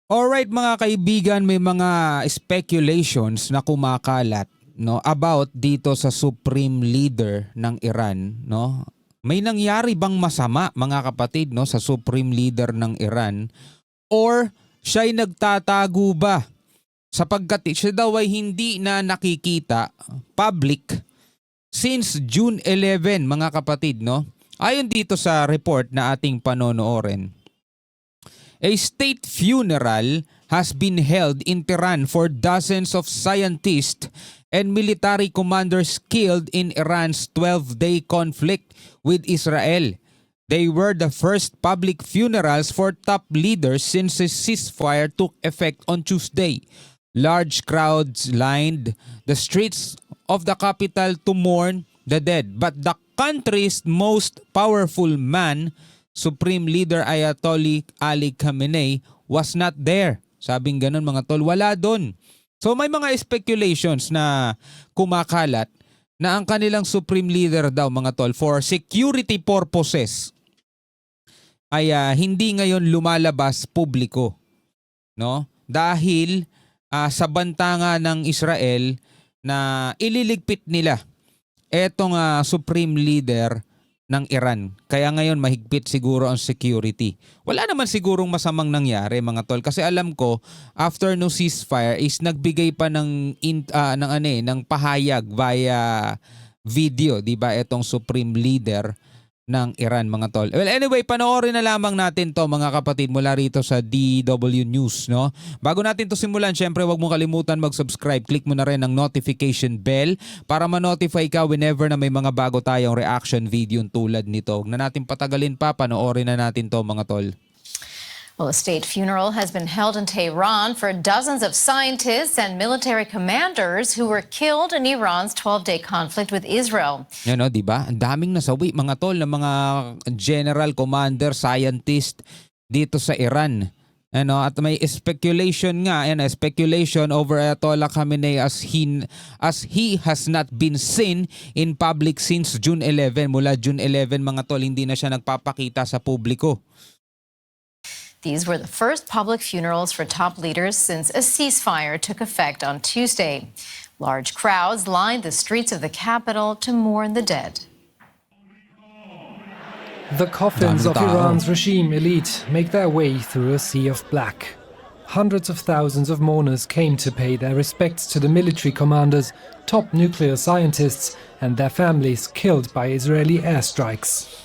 Alright mga kaibigan, may mga speculations na kumakalat no about dito sa Supreme Leader ng Iran, no? May nangyari bang masama mga kapatid no sa Supreme Leader ng Iran or siya'y nagtatago ba sapagkat siya daw ay hindi na nakikita public since June 11 mga kapatid, no? Ayon dito sa report na ating panonoorin. A state funeral has been held in Tehran for dozens of scientists and military commanders killed in Iran's 12-day conflict with Israel. They were the first public funerals for top leaders since a ceasefire took effect on Tuesday. Large crowds lined the streets of the capital to mourn the dead, but the country's most powerful man, Supreme Leader Ayatollah Ali Khamenei, was not there. Sabing ganun mga tol, wala doon. So may mga speculations na kumakalat na ang kanilang Supreme Leader daw mga tol for security purposes ay hindi ngayon lumalabas publiko, no? Dahil sa banta nga ng Israel na ililigpit nila etong Supreme Leader ng Iran. Kaya ngayon mahigpit siguro ang security. Wala naman sigurong masamang nangyari mga tol kasi alam ko after no ceasefire is nagbigay pa ng pahayag via video, 'di ba? Etong Supreme Leader ng Iran mga tol. Well anyway, panoorin na lamang natin to mga kapatid mula rito sa DW News, no? Bago natin to simulan, syempre wag mo kalimutan mag-subscribe. Click mo na rin ang notification bell para ma-notify ka whenever na may mga bago tayong reaction video tulad nito. Huwag na natin patagalin pa, panoorin na natin to mga tol. Well, a state funeral has been held in Tehran for dozens of scientists and military commanders who were killed in Iran's 12-day conflict with Israel. Yan o, di ba? Ang daming nasawi mga tol ng mga general, commander, scientist dito sa Iran. Ano, at may speculation nga, speculation over Ayatollah Khamenei as he has not been seen in public since June 11. Mula June 11 mga tol, hindi na siya nagpapakita sa publiko. These were the first public funerals for top leaders since a ceasefire took effect on Tuesday. Large crowds lined the streets of the capital to mourn the dead. The coffins of Iran's regime elite make their way through a sea of black. Hundreds of thousands of mourners came to pay their respects to the military commanders, top nuclear scientists, and their families killed by Israeli airstrikes.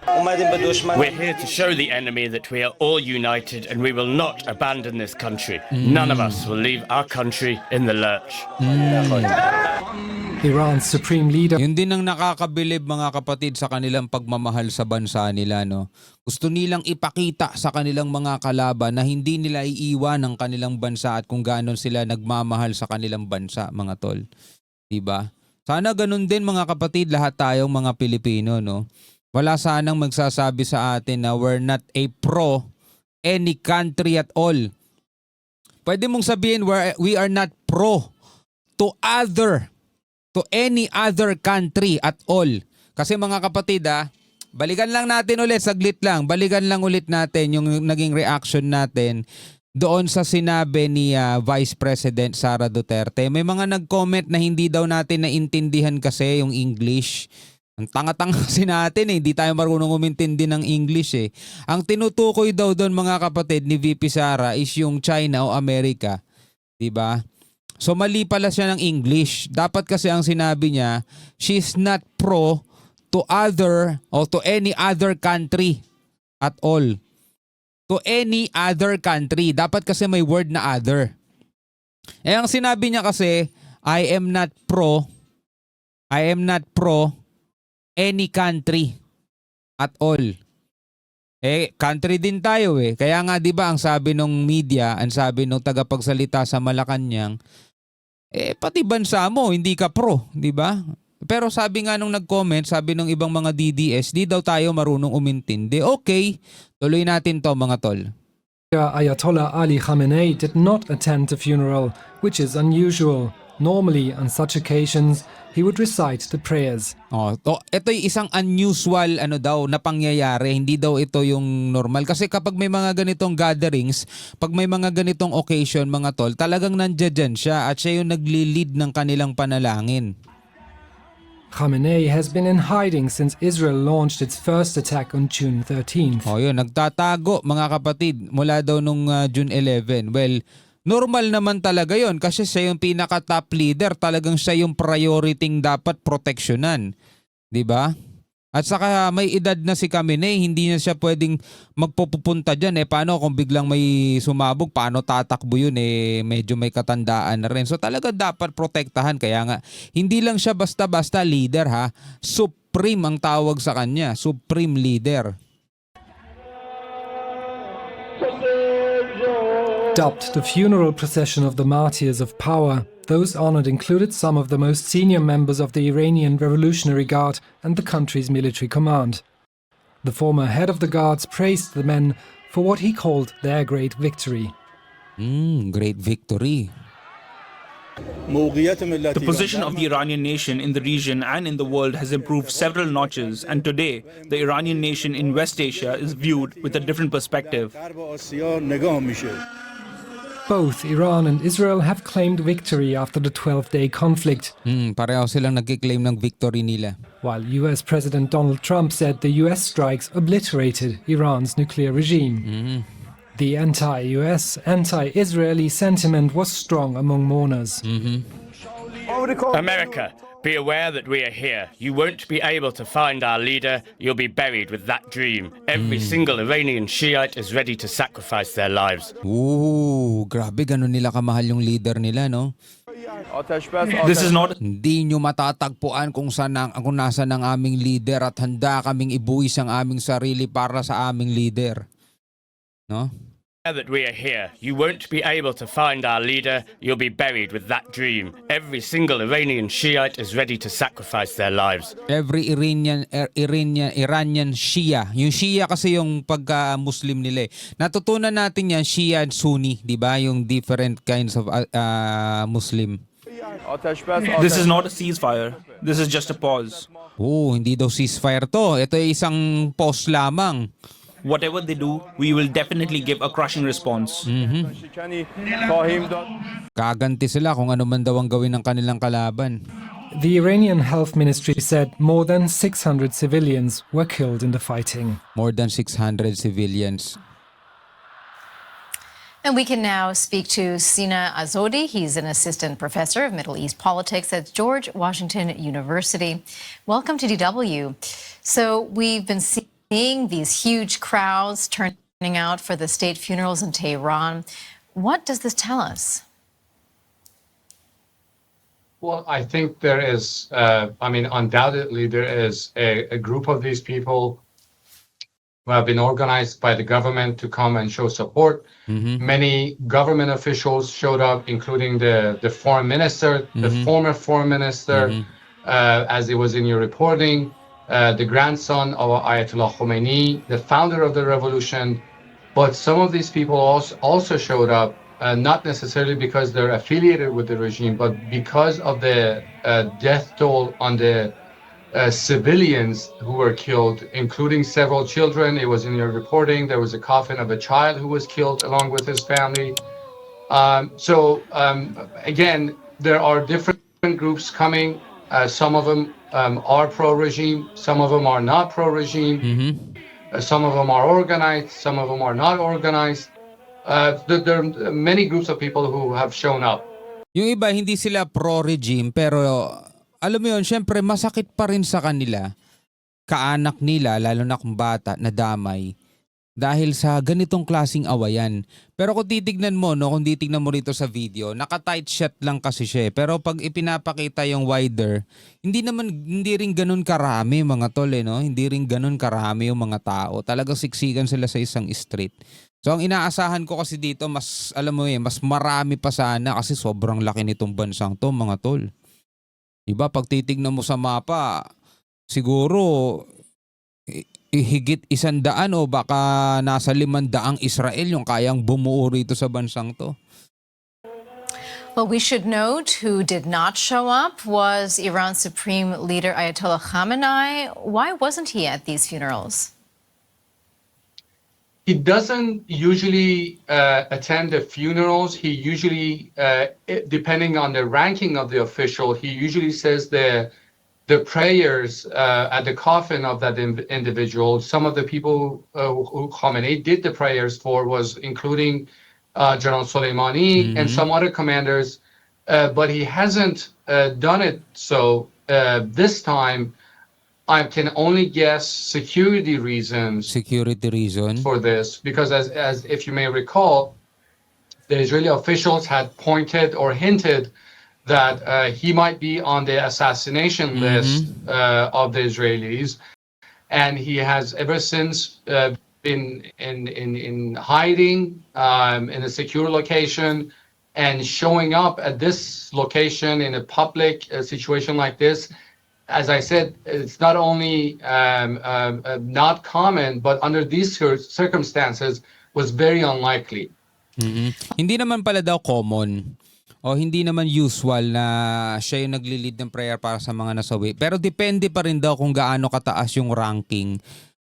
We're here to show the enemy that we are all united and we will not abandon this country. None of us will leave our country in the lurch. Iran's supreme leader. Yun din ang nakakabilib mga kapatid sa kanilang pagmamahal sa bansa nila, no? Gusto nilang ipakita sa kanilang mga kalaban na hindi nila iiwan ang kanilang bansa at kung gaano sila nagmamahal sa kanilang bansa, mga tol. Diba? Sana ganun din mga kapatid lahat tayong mga Pilipino, no? Wala sanang magsasabi sa atin na we're not a pro any country at all. Pwede mong sabihin we are not pro to any other country at all. Kasi mga kapatid balikan lang natin ulit, saglit lang. Balikan lang ulit natin yung naging reaction natin doon sa sinabi ni Vice President Sara Duterte. May mga nag-comment na hindi daw natin naintindihan kasi yung English. Ang tanga-tanga kasi natin hindi tayo marunong umintindi ng English eh. Ang tinutukoy daw doon mga kapatid ni VP Sara is yung China o Amerika. Diba? So mali pala siya ng English. Dapat kasi ang sinabi niya, she's not pro to other or to any other country at all. To any other country. Dapat kasi may word na other. Eh ang sinabi niya kasi, I am not pro any country at all. Eh, country din tayo eh. Kaya nga 'di ba ang sabi ng media, ang sabi ng tagapagsalita sa Malacanang, pati bansa mo hindi ka pro, 'di ba? Pero sabi nga nung nag-comment, sabi ng ibang mga DDS, di daw tayo marunong umintindi. Okay, tuloy natin 'to mga tol. Ayatollah Ali Khamenei did not attend the funeral, which is unusual. Normally, on such occasions, he would recite the prayers. Ito yung isang unusual na pangyayari. Hindi daw ito yung normal. Kasi kapag may mga ganitong gatherings, pag may mga ganitong occasion, mga tol, talagang nandiyan siya at siya yung nagli-lead ng kanilang panalangin. Khamenei has been in hiding since Israel launched its first attack on June 13th. Yun, nagtatago mga kapatid mula daw nung June 11. Well, normal naman talaga yon kasi siya yung pinaka-top leader. Talagang siya yung priority dapat proteksyonan. 'Di ba? At saka may edad na si Khamenei, hindi na siya pwedeng magpupunta dyan. Paano kung biglang may sumabog, paano tatakbo yun? Medyo may katandaan na rin. So talaga dapat protektahan. Kaya nga, hindi lang siya basta-basta leader ha. Supreme ang tawag sa kanya. Supreme leader. Dubbed the funeral procession of the martyrs of power, those honored included some of the most senior members of the Iranian Revolutionary Guard and the country's military command. The former head of the guards praised the men for what he called their great victory. Great victory. The position of the Iranian nation in the region and in the world has improved several notches, and today the Iranian nation in West Asia is viewed with a different perspective. Both Iran and Israel have claimed victory after the 12-day conflict. Pareho silang nagkiklaim ng victory nila. While US President Donald Trump said the US strikes obliterated Iran's nuclear regime. The anti-US, anti-Israeli sentiment was strong among mourners. America, be aware that we are here. You won't be able to find our leader. You'll be buried with that dream. Every single Iranian Shiite is ready to sacrifice their lives. Grabe, ganun nila kamahal yung leader nila, no? This is not Hindi nyo matatagpuan kung nasaan ang aming leader at handa kaming ibuwis ang aming sarili para sa aming leader. No? That we are here. You won't be able to find our leader. You'll be buried with that dream. Every single Iranian Shiite is ready to sacrifice their lives. Every Iranian Shia. Yung Shia kasi yung pagka-Muslim nila. Natutunan natin yan, Shia and Sunni, di ba? Yung different kinds of Muslim. This is not a ceasefire. This is just a pause. Hindi daw ceasefire to. Ito ay isang pause lamang. Whatever they do, we will definitely give a crushing response. Kaganti sila kung ano man daw ang gawin ng kanilang kalaban. The Iranian Health Ministry said more than 600 civilians were killed in the fighting. More than 600 civilians. And we can now speak to Sina Azodi. He's an assistant professor of Middle East politics at George Washington University. Welcome to DW. So we've been seeing these huge crowds turning out for the state funerals in Tehran. What does this tell us? Well, I think there is, undoubtedly there is a group of these people who have been organized by the government to come and show support. Many government officials showed up, including the foreign minister, the former foreign minister, as it was in your reporting. The grandson of Ayatollah Khomeini, the founder of the revolution. But some of these people also showed up, not necessarily because they're affiliated with the regime, but because of the death toll on the civilians who were killed, including several children. It was in your reporting. There was a coffin of a child who was killed along with his family. Again, there are different groups coming. Some of them are pro-regime, some of them are not pro-regime, some of them are organized, some of them are not organized. There are many groups of people who have shown up. Yung iba hindi sila pro-regime pero alam mo yun, syempre masakit pa rin sa kanila, kaanak nila, lalo na kung bata, nadamay dahil sa ganitong klaseng awayan. Pero kung titignan mo, no, kung titignan mo rito sa video, naka-tight shot lang kasi siya eh. Pero pag ipinapakita yung wider, hindi rin ganun karami mga tol eh, no? Hindi rin ganun karami yung mga tao. Talagang siksikan sila sa isang street. So ang inaasahan ko kasi dito, mas alam mo eh, mas marami pa sana kasi sobrang laki nitong bansang to mga tol. Diba, pag titignan mo sa mapa, siguro higit 100 o baka nasa 500 Israel yung kayang bumuo rito sa bansang to. Well, we should note who did not show up was Iran's Supreme Leader Ayatollah Khamenei. Why wasn't he at these funerals? He doesn't usually attend the funerals. He usually, depending on the ranking of the official, he usually says the prayers at the coffin of that individual. Some of the people who Khamenei did the prayers for was including General Soleimani and some other commanders, but he hasn't done it. So this time, I can only guess security reasons Security reason. for this, because as if you may recall, the Israeli officials had pointed or hinted that he might be on the assassination list of the Israelis, and he has ever since been in hiding in a secure location, and showing up at this location in a public situation like this. As I said, it's not only not common, but under these circumstances was very unlikely. Hindi naman pala daw common o hindi naman usual na siya yung nagli-lead ng prayer para sa mga nasawi. Pero depende pa rin daw kung gaano kataas yung ranking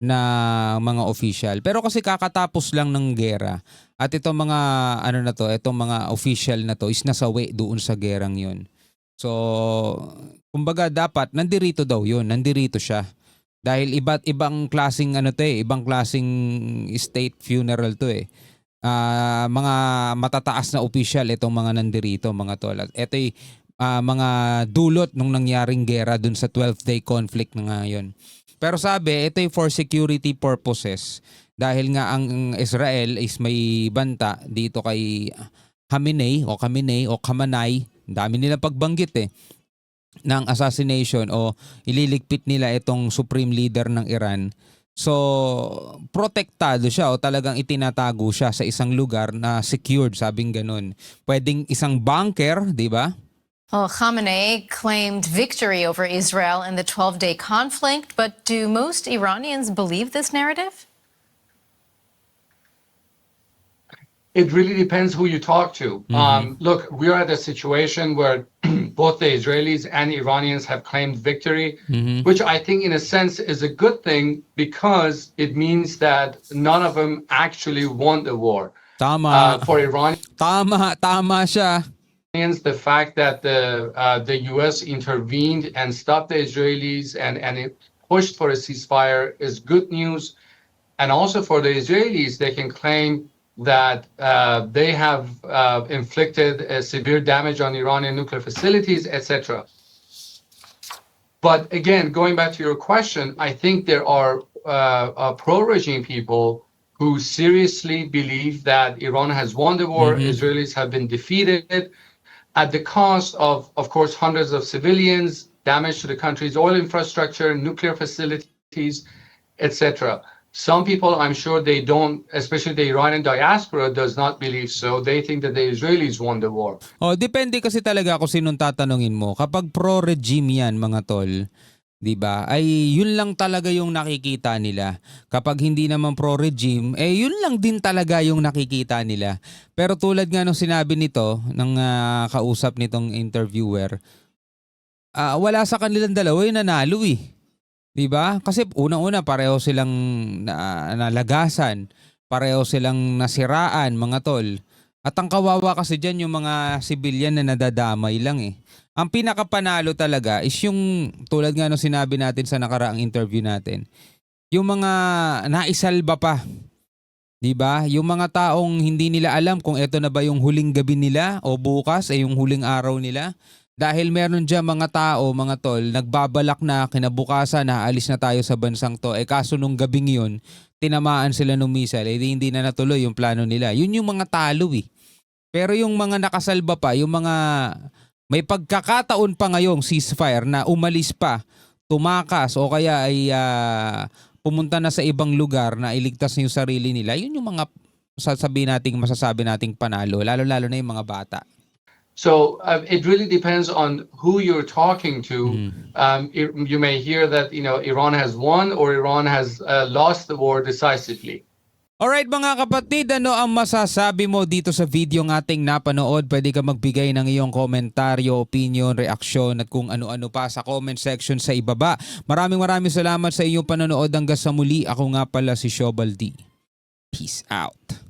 na mga official. Pero kasi kakatapos lang ng gera at itong mga itong mga official na to is nasawi doon sa gerang yun. So, kumbaga dapat nandirito daw yun, nandirito siya. Dahil ibang klaseng ibang klaseng state funeral to eh. Mga matataas na official itong mga nandirito, mga tol. Ito'y mga dulot nung nangyaring gera dun sa 12th day conflict na ngayon. Pero sabi, ito'y for security purposes. Dahil nga ang Israel is may banta dito kay Khamenei o Khamenei, dami nilang pagbanggit ng assassination o ililigpit nila itong supreme leader ng Iran. So, protektado siya o talagang itinatago siya sa isang lugar na secured, sabing ganun. Pwedeng isang bunker, di ba? Well, Khamenei claimed victory over Israel in the 12-day conflict, but do most Iranians believe this narrative? It really depends who you talk to. Look, we're at a situation where both the Israelis and Iranians have claimed victory, which I think in a sense is a good thing because it means that none of them actually won the war. Tama. For Iranians, Tama siya. the fact that the U.S. intervened and stopped the Israelis and it pushed for a ceasefire is good news. And also for the Israelis, they can claim that they have inflicted severe damage on Iranian nuclear facilities, etc. But again, going back to your question, I think there are pro-regime people who seriously believe that Iran has won the war, Israelis have been defeated at the cost of course, hundreds of civilians, damage to the country's oil infrastructure, nuclear facilities, etc. Some people, I'm sure they don't, especially the Iranian diaspora, does not believe so. They think that the Israelis won the war. Depende kasi talaga kung sinong tatanungin mo. Kapag pro-regime yan, mga tol, di ba? Ay yun lang talaga yung nakikita nila. Kapag hindi naman pro-regime, yun lang din talaga yung nakikita nila. Pero tulad nga nung sinabi nito, ng kausap nitong interviewer, wala sa kanilang dalawa yung nanalo eh. Diba? Kasi unang-una pareho silang nalagasan, pareho silang nasiraan, mga tol. At ang kawawa kasi dyan yung mga civilian na nadadamay lang eh. Ang pinakapanalo talaga is yung tulad nga nung sinabi natin sa nakaraang interview natin, yung mga naisalba pa. Diba? Yung mga taong hindi nila alam kung ito na ba yung huling gabi nila o bukas ay yung huling araw nila. Dahil meron dyan mga tao, mga tol, nagbabalak na kinabukasan na alis na tayo sa bansang to. Kaso nung gabing yun, tinamaan sila ng missile. Hindi na natuloy yung plano nila. Yun yung mga talo eh. Pero yung mga nakasalba pa, yung mga may pagkakataon pa ngayong ceasefire na umalis pa, tumakas o kaya ay pumunta na sa ibang lugar na iligtas yung sarili nila, yun yung mga masasabi nating panalo. Lalo-lalo na yung mga bata. So it really depends on who you're talking to. You may hear that Iran has won or Iran has lost the war decisively. Alright mga kapatid, ano ang masasabi mo dito sa video ng ating napanood? Pwede ka magbigay ng iyong komentaryo, opinion, reaksyon at kung ano-ano pa sa comment section sa ibaba. Maraming salamat sa iyong panonood hanggang sa muli. Ako nga pala si Shobal D. Peace out.